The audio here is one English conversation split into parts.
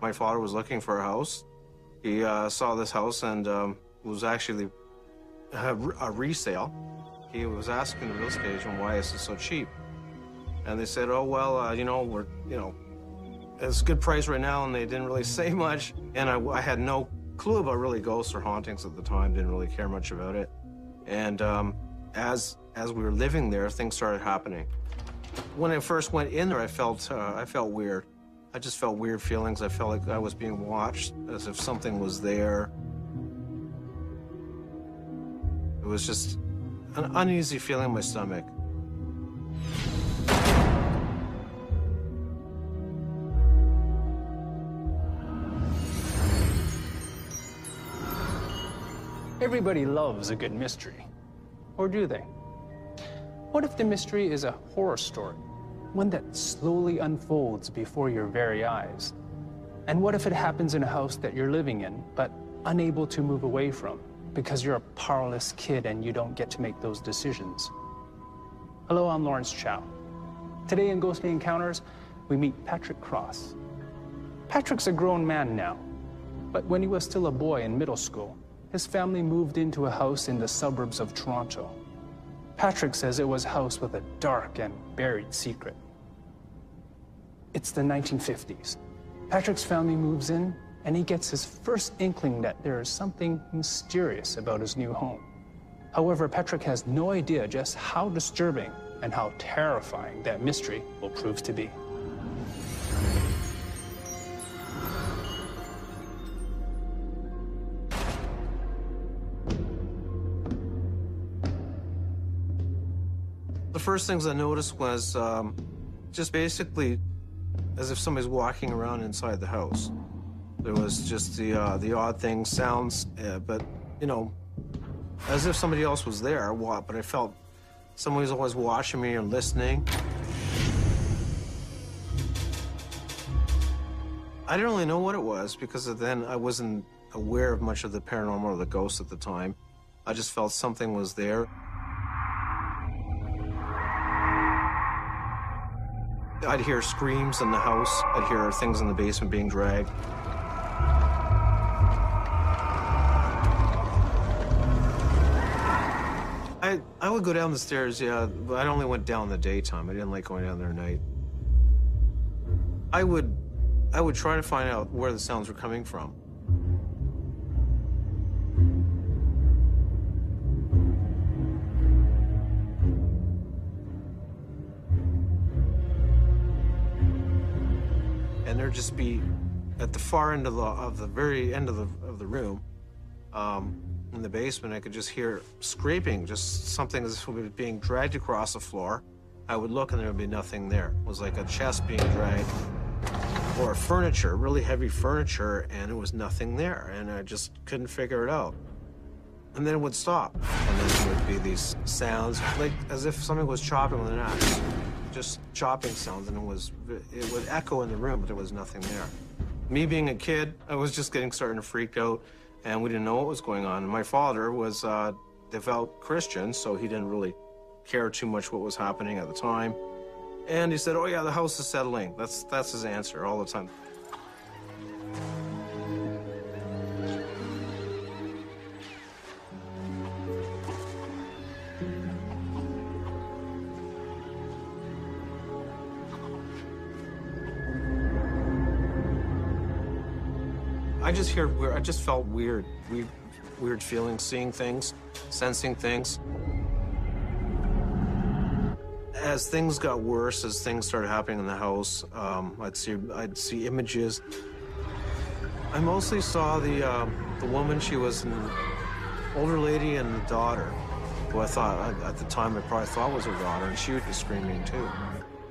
My father was looking for a house. He saw this house and was actually a resale. He was asking the real estate agent, why is it so cheap? And they said, oh, well, it's a good price right now, and they didn't really say much. And I had no clue about really ghosts or hauntings at the time, didn't really care much about it. And as we were living there, things started happening. When I first went in there, I felt weird. I just felt weird feelings. I felt like I was being watched, as if something was there. It was just an uneasy feeling in my stomach. Everybody loves a good mystery, or do they? What if the mystery is a horror story, one that slowly unfolds before your very eyes? And what if it happens in a house that you're living in, but unable to move away from because you're a powerless kid and you don't get to make those decisions? Hello, I'm Lawrence Chow. Today in Ghostly Encounters, we meet Patrick Cross. Patrick's a grown man now, but when he was still a boy in middle school, his family moved into a house in the suburbs of Toronto. Patrick says it was a house with a dark and buried secret. It's the 1950s. Patrick's family moves in, and he gets his first inkling that there is something mysterious about his new home. However, Patrick has no idea just how disturbing and how terrifying that mystery will prove to be. The first things I noticed was just basically as if somebody's walking around inside the house. There was just the odd things, sounds, but, as if somebody else was there, but I felt somebody was always watching me or listening. I didn't really know what it was because then I wasn't aware of much of the paranormal or the ghosts at the time. I just felt something was there. I'd hear screams in the house. I'd hear things in the basement being dragged. I would go down the stairs, yeah, but I only went down in the daytime. I didn't like going down there at night. I would try to find out where the sounds were coming from. And there'd just be at the far end of the very end of the room, in the basement, I could just hear scraping, just something as if it was being dragged across the floor. I would look and there would be nothing there. It was like a chest being dragged, or furniture, really heavy furniture, and it was nothing there, and I just couldn't figure it out. And then it would stop, and then there would be these sounds, like as if something was chopping with an axe. Just chopping sounds, and it would echo in the room, but there was nothing there. Me being a kid, I was just starting to freak out, and we didn't know what was going on. My father was a devout Christian, so he didn't really care too much what was happening at the time. And he said, oh yeah, the house is settling. That's his answer all the time. I just felt weird feelings, seeing things, sensing things. As things got worse, as things started happening in the house, I'd see images. I mostly saw the woman. She was an older lady and a daughter, who I thought, at the time, I probably thought was her daughter, and she would be screaming too.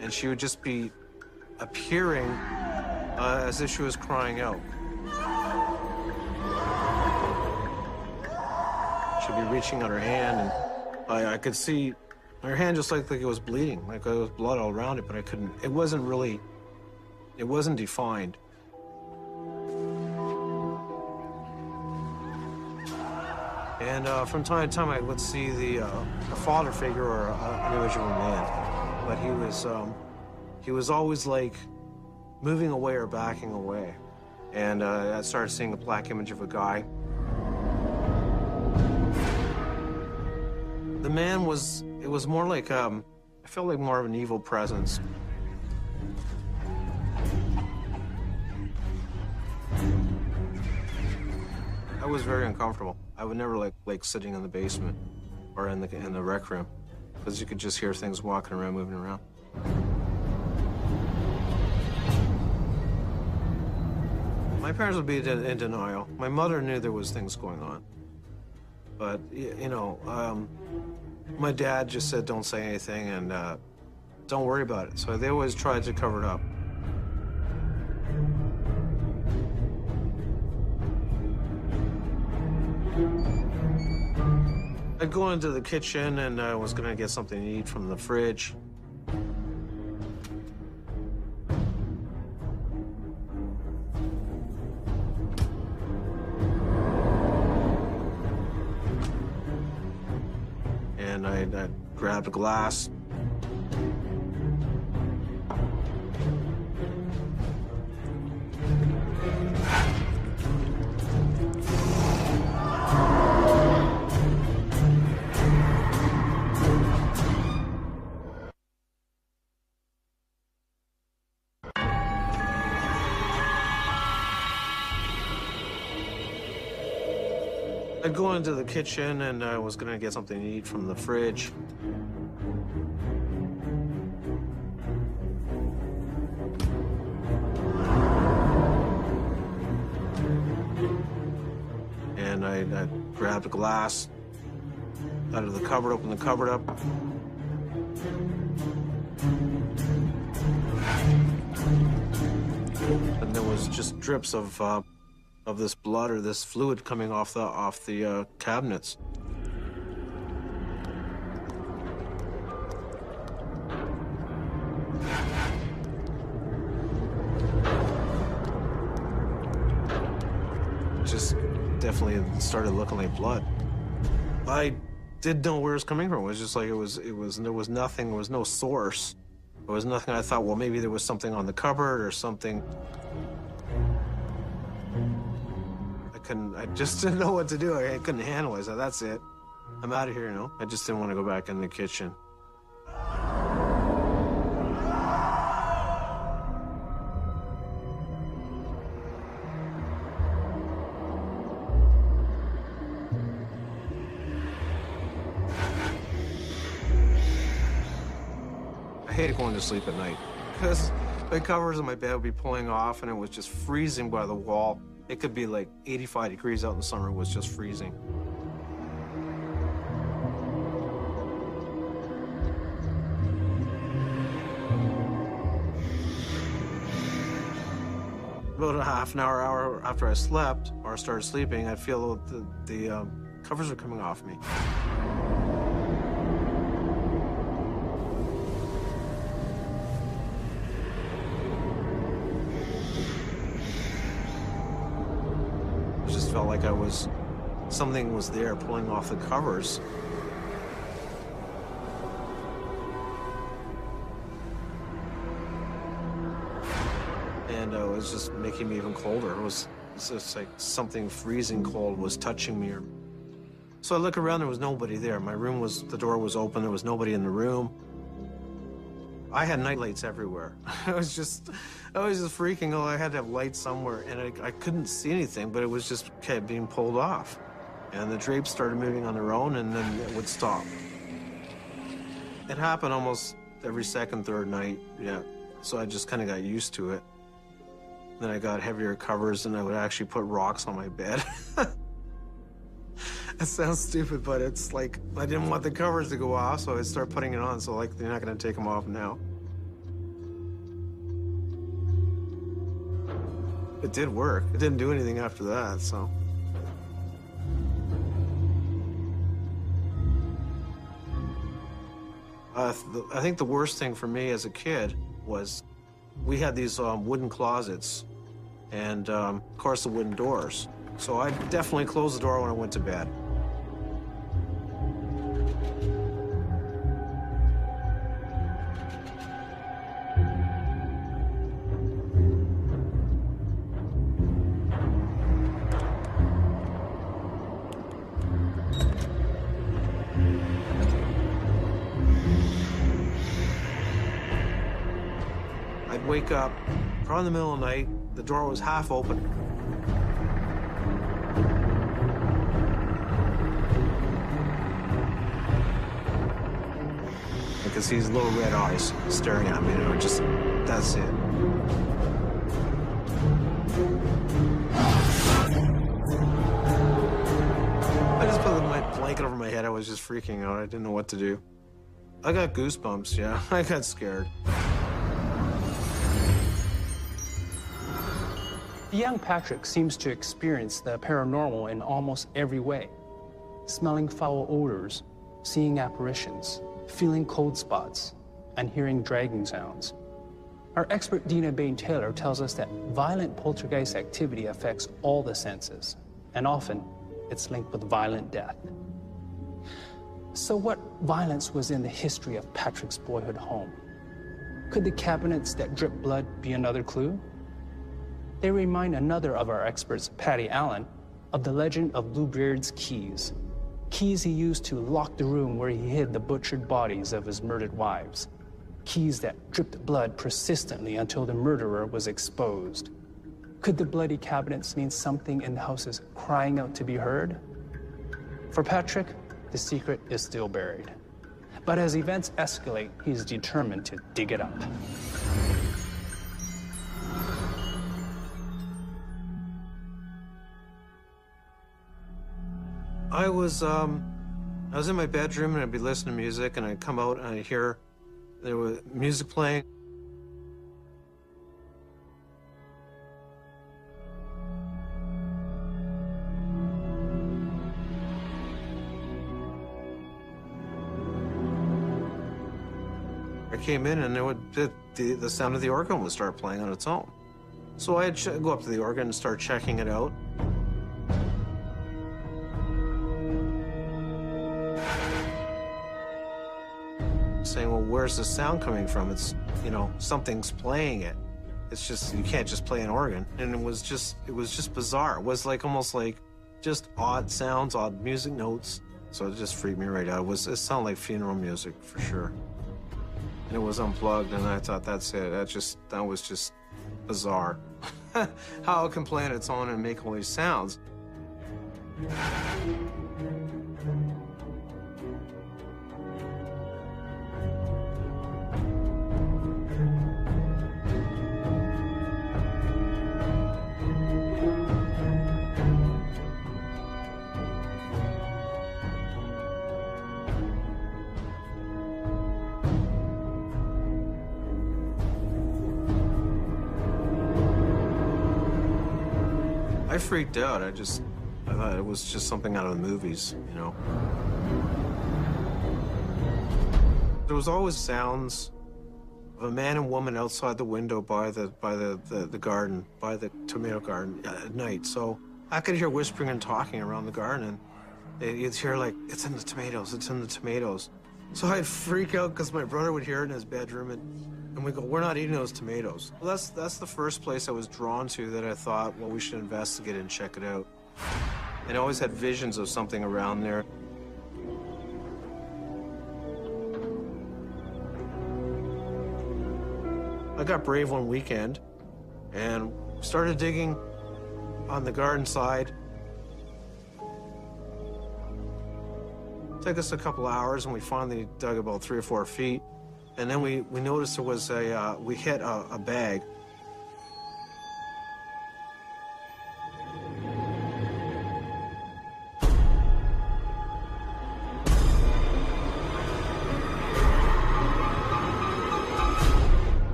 And she would just be appearing as if she was crying out. She'd be reaching out her hand, and I could see her hand just like it was bleeding, like there was blood all around it, but I couldn't, it wasn't defined. And from time to time, I would see a father figure or an image of a man, but he was always like moving away or backing away. And I started seeing a black image of a guy. The man was, it was more like, I felt like more of an evil presence. I was very uncomfortable. I would never like sitting in the basement or in the rec room, because you could just hear things walking around, moving around. My parents would be in denial. My mother knew there was things going on. But, you know, my dad just said, don't say anything and don't worry about it. So they always tried to cover it up. I'd go into the kitchen and I was gonna get something to eat from the fridge. And I grabbed a glass. I'd go into the kitchen and I was gonna get something to eat from the fridge. And I grabbed a glass out of the cupboard, opened the cupboard up. And there was just drips of this blood or this fluid coming off the cabinets. Just definitely started looking like blood. I didn't know where it was coming from. It was just like there was nothing, there was no source. There was nothing. I thought, well, maybe there was something on the cupboard or something. I just didn't know what to do. I couldn't handle it. I said, that's it. I'm out of here, you know? I just didn't want to go back in the kitchen. I hated going to sleep at night because the covers on my bed would be pulling off and it was just freezing by the wall. It could be like 85 degrees out in the summer. It was just freezing. About a half an hour after I slept or started sleeping, I'd feel the covers were coming off me. Felt like something was there pulling off the covers. And it was just making me even colder. It was just like something freezing cold was touching me. So I look around, there was nobody there. The door was open, there was nobody in the room. I had night lights everywhere. I was just freaking out. I had to have lights somewhere, and I couldn't see anything, but it was just kept being pulled off. And the drapes started moving on their own, and then it would stop. It happened almost every second, third night, yeah. So I just kind of got used to it. Then I got heavier covers, and I would actually put rocks on my bed. It sounds stupid, but it's like I didn't want the covers to go off, so I'd start putting it on, so like they're not gonna take them off now. It did work. It didn't do anything after that, so. I think the worst thing for me as a kid was we had these wooden closets and, of course, the wooden doors. So I definitely closed the door when I went to bed. I'd wake up, probably in the middle of the night, the door was half open. I could see his little red eyes staring at me, and it was just, that's it. I just put my blanket over my head. I was just freaking out. I didn't know what to do. I got goosebumps, yeah. I got scared. The young Patrick seems to experience the paranormal in almost every way. Smelling foul odors, seeing apparitions, feeling cold spots, and hearing dragging sounds. Our expert Dina Bain-Taylor tells us that violent poltergeist activity affects all the senses, and often it's linked with violent death. So what violence was in the history of Patrick's boyhood home? Could the cabinets that drip blood be another clue? They remind another of our experts, Patty Allen, of the legend of Bluebeard's keys. Keys he used to lock the room where he hid the butchered bodies of his murdered wives. Keys that dripped blood persistently until the murderer was exposed. Could the bloody cabinets mean something in the house is crying out to be heard? For Patrick, the secret is still buried. But as events escalate, he's determined to dig it up. I was in my bedroom, and I'd be listening to music, and I'd come out and I'd hear there was music playing. I came in, and the sound of the organ would start playing on its own. So I'd go up to the organ and start checking it out. Saying, well, where's the sound coming from? It's, you know, something's playing it. It's just, you can't just play an organ. And it was just bizarre. It was like, almost like just odd sounds, odd music notes. So it just freaked me right out. It sounded like funeral music for sure. And it was unplugged, and I thought, that's it. That was just bizarre. How it can play on its own and make all these sounds. I freaked out. I thought it was just something out of the movies, you know. There was always sounds of a man and woman outside the window by the garden, by the tomato garden at night. So I could hear whispering and talking around the garden, and you'd hear like, it's in the tomatoes, it's in the tomatoes. So I'd freak out because my brother would hear it in his bedroom, and we go, we're not eating those tomatoes. Well, that's the first place I was drawn to that I thought, well, we should investigate it and check it out. And I always had visions of something around there. I got brave one weekend and started digging on the garden side. Took us a couple hours, and we finally dug about 3 or 4 feet. And then we noticed there was we hit a bag.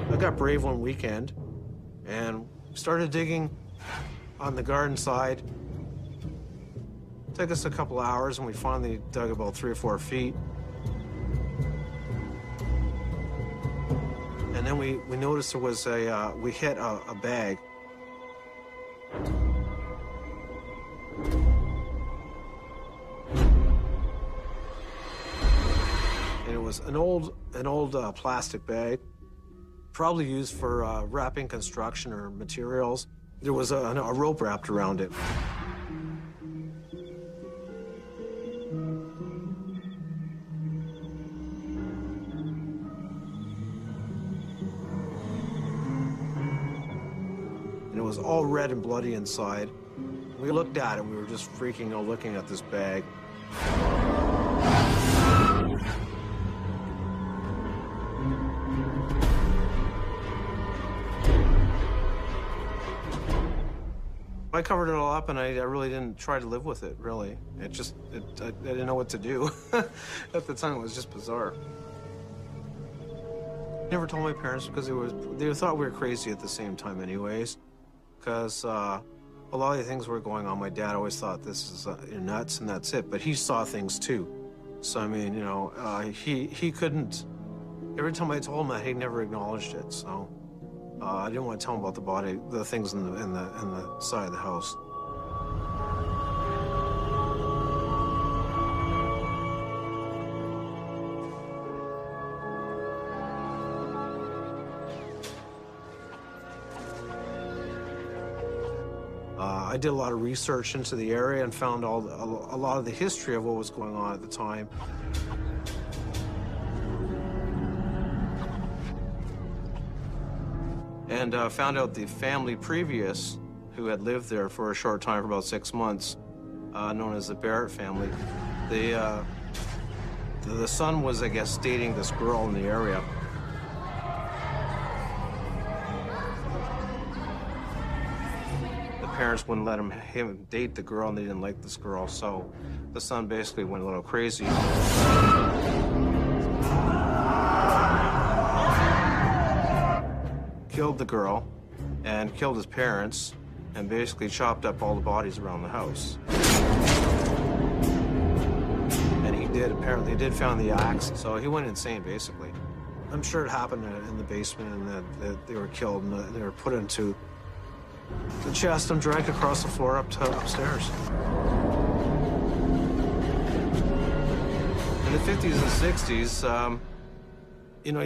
I got brave one weekend and started digging on the garden side. Took us a couple hours, and we finally dug about 3 or 4 feet. And then we noticed there was we hit a bag. And it was an old plastic bag. probably used for wrapping construction or materials. There was a rope wrapped around it. And it was all red and bloody inside. We looked at it, we were just freaking out looking at this bag. I covered it all up, and I really didn't try to live with it, really. I didn't know what to do. At the time, it was just bizarre. Never told my parents because they thought we were crazy at the same time anyways. Because a lot of the things were going on, my dad always thought this is you're nuts and that's it. But he saw things too. So, I mean, you know, he couldn't, every time I told him that, he never acknowledged it, so. I didn't want to tell him about the things in the side of the house. I did a lot of research into the area and found a lot of the history of what was going on at the time. And found out the family previous, who had lived there for a short time, for about 6 months, known as the Barrett family. The son was, I guess, dating this girl in the area. The parents wouldn't let him date the girl, and they didn't like this girl, so the son basically went a little crazy. Killed the girl and killed his parents and basically chopped up all the bodies around the house. And apparently did found the axe, so he went insane basically. I'm sure it happened in the basement and that they were killed and they were put into the chest and dragged across the floor up to upstairs. In the 50s and 60s, you know,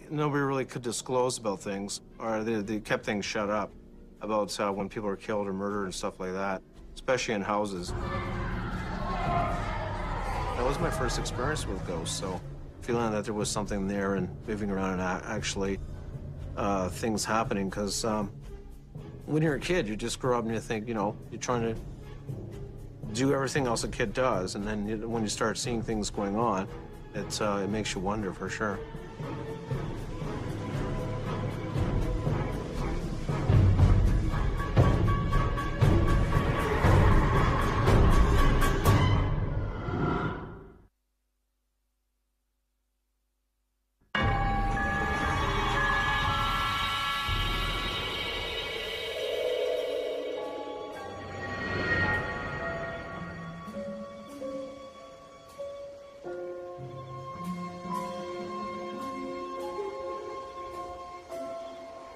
nobody really could disclose about things, or they kept things shut up about when people were killed or murdered and stuff like that, especially in houses. That was my first experience with ghosts, so feeling that there was something there and moving around and actually things happening, because when you're a kid, you just grow up and you think, you know, you're trying to do everything else a kid does, and then when you start seeing things going on, it makes you wonder for sure.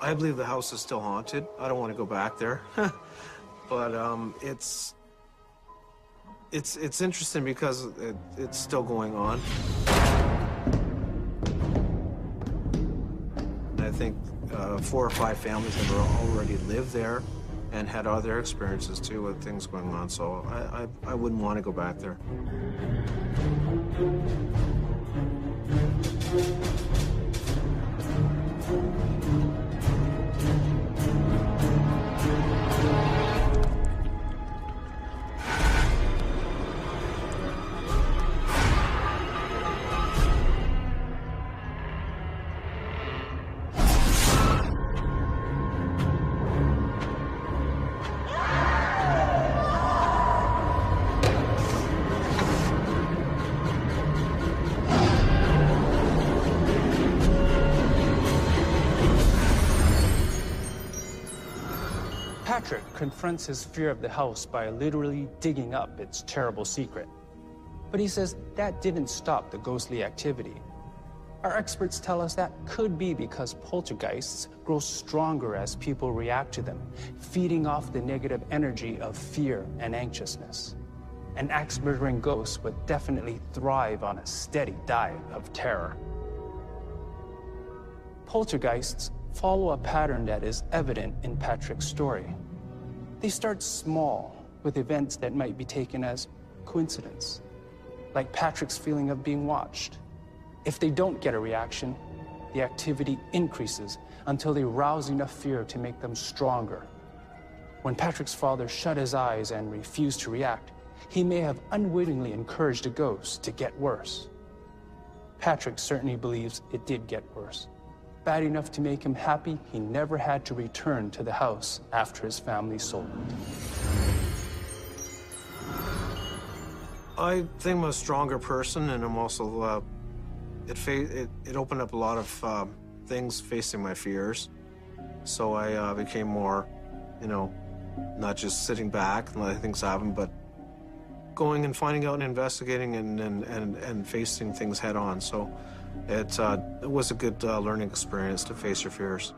I believe the house is still haunted. I don't want to go back there, but it's interesting because it's still going on. I think 4 or 5 families have already lived there and had other experiences too with things going on. So I wouldn't want to go back there. Patrick confronts his fear of the house by literally digging up its terrible secret. But he says that didn't stop the ghostly activity. Our experts tell us that could be because poltergeists grow stronger as people react to them, feeding off the negative energy of fear and anxiousness. An axe-murdering ghost would definitely thrive on a steady diet of terror. Poltergeists follow a pattern that is evident in Patrick's story. They start small, with events that might be taken as coincidence, like Patrick's feeling of being watched. If they don't get a reaction, the activity increases until they rouse enough fear to make them stronger. When Patrick's father shut his eyes and refused to react, he may have unwittingly encouraged a ghost to get worse. Patrick certainly believes it did get worse. Bad enough to make him happy, he never had to return to the house after his family sold it. I think I'm a stronger person, and I'm also, it opened up a lot of things facing my fears. So I became more, not just sitting back and letting things happen, but going and finding out and investigating and facing things head on. So it was a good learning experience to face your fears.